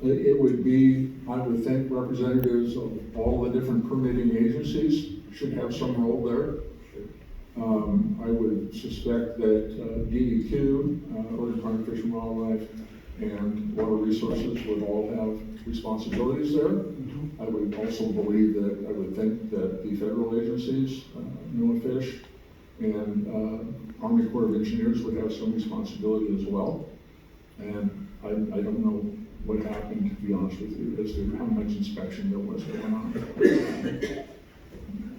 It would be, I would think, representatives of all the different permitting agencies should have some role there. I would suspect that DEQ, Oregon Department of Fish and Wildlife, and Water Resources would all have responsibilities there. I would also believe that, I would think that the federal agencies, NOAA Fish, and Army Corps of Engineers would have some responsibility as well. And I don't know what happened, to be honest with you, as to how much inspection there was going on.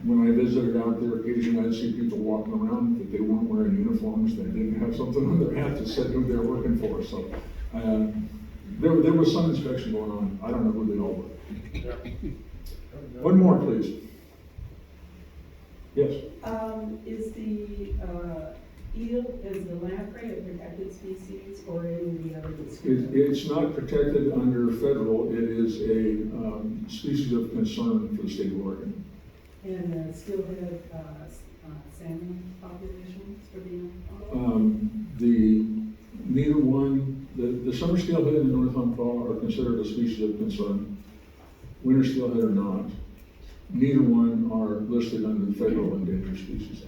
When I visited out there, occasionally I'd see people walking around that they weren't wearing uniforms, they didn't have something on their hat that said who they're working for. So there was some inspection going on. I don't know who they all were. One more, please. Yes? Is the eel, is the lamprey a protected species or any of the other species? It's not protected under federal. It is a species of concern for the state of Oregon. And steelhead salmon populations for Neither one, the summer steelhead and the North Umpqua are considered a species of concern. Winter steelhead are not. Neither one are listed under the Federal Endangered Species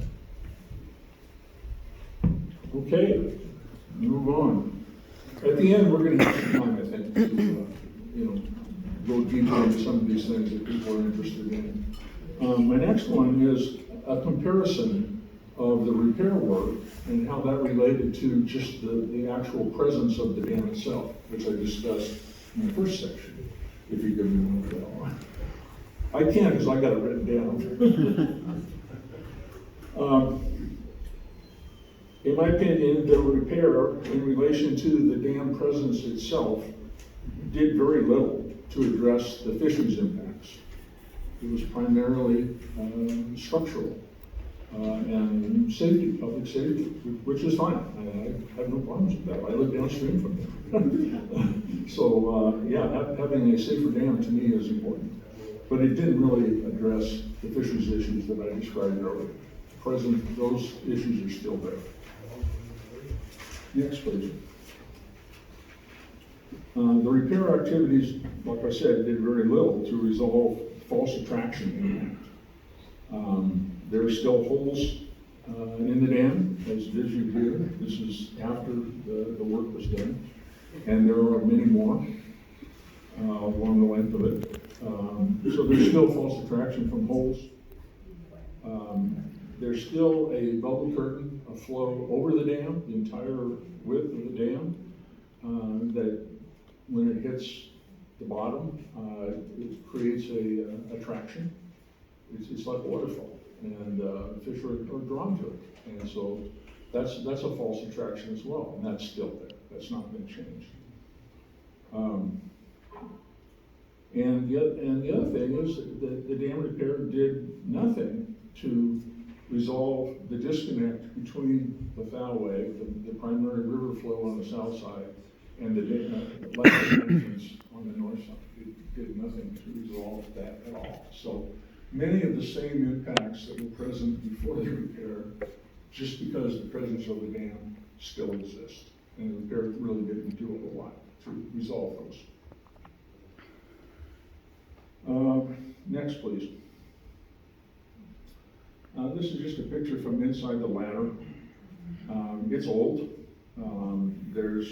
Act. Okay, move on. At the end, we're going to have some time, I think, to go deeper into some of these things that people are interested in. My next one is a comparison of the repair work and how that related to just the actual presence of the dam itself, which I discussed in the first section, if you give me one that one. I can't because I got it written down. In my opinion, the repair in relation to the dam presence itself did very little to address the fisheries impacts. It was primarily structural and safety, public safety, which is fine. I have no problems with that. I live downstream from there. So yeah, having a safer dam to me is important. But it didn't really address the fisheries issues that I described earlier. Present, those issues are still there. Next, please. The repair activities, like I said, did very little to resolve false attraction impact. There are still holes in the dam, as you hear. This is after the work was done. And there are many more along the length of it. So there's still false attraction from holes. There's still a bubble curtain, a flow over the dam, the entire width of the dam, that when it hits the bottom, it creates a attraction. It's like a waterfall, and fish are drawn to it. And so that's a false attraction as well, and that's still there. That's not been changed. And the other thing is that the dam repair did nothing to resolve the disconnect between the Fowlway, the primary river flow on the south side, and the left entrance on the north side. It did nothing to resolve that at all. So many of the same impacts that were present before the repair, just because the presence of the dam still exists. And the repair really didn't do a whole lot to resolve those. Next, please. This is just a picture from inside the ladder. It's old. There's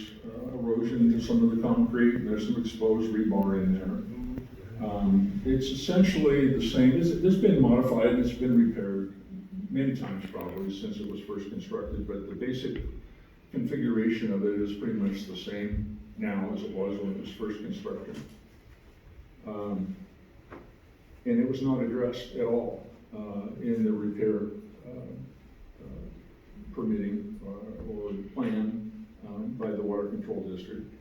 erosion in some of the concrete. There's some exposed rebar in there. It's essentially the same. It's been modified and it's been repaired many times probably since it was first constructed, but the basic configuration of it is pretty much the same now as it was when it was first constructed. And it was not addressed at all in the repair permitting or plan by the Water Control District.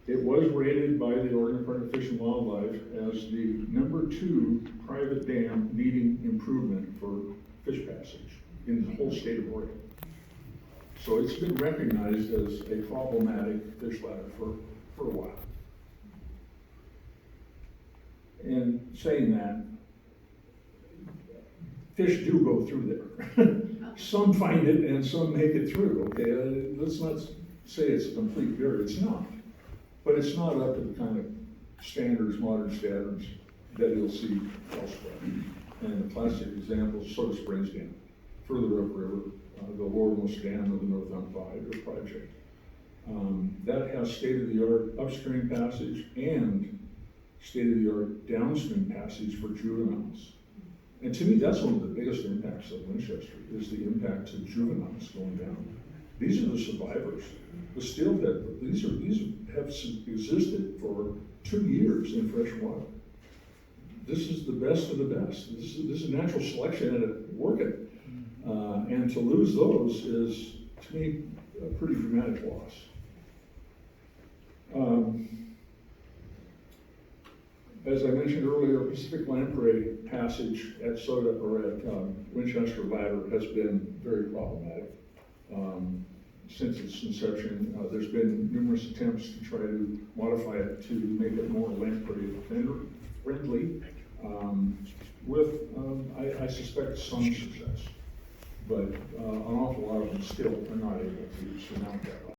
It was rated by the Oregon Department of Fish and Wildlife as the #2 private dam needing improvement for fish passage in the whole state of Oregon. So it's been recognized as a problematic fish ladder for a while. And saying that, fish do go through there. Some find it and some make it through, okay? Let's not say it's a complete barrier, it's not. But it's not up to the kind of standards, modern standards that you'll see elsewhere. And the classic example is Soda Springs Dam, further upriver, the lowermost dam of the North Umpire project. That has state-of-the-art upstream passage and state-of-the-art downstream passage for juveniles. And to me, that's one of the biggest impacts of Winchester, is the impact to juveniles going down. These are the survivors. The steelhead, these have existed for 2 years in fresh water. This is the best of the best. This is natural selection and it working. And to lose those is, to me, a pretty dramatic loss. As I mentioned earlier, Pacific Lamprey passage at Winchester Ladder has been very problematic. Since its inception, there's been numerous attempts to try to modify it to make it more lamprey friendly, I suspect some success. But an awful lot of them still are not able to surmount that.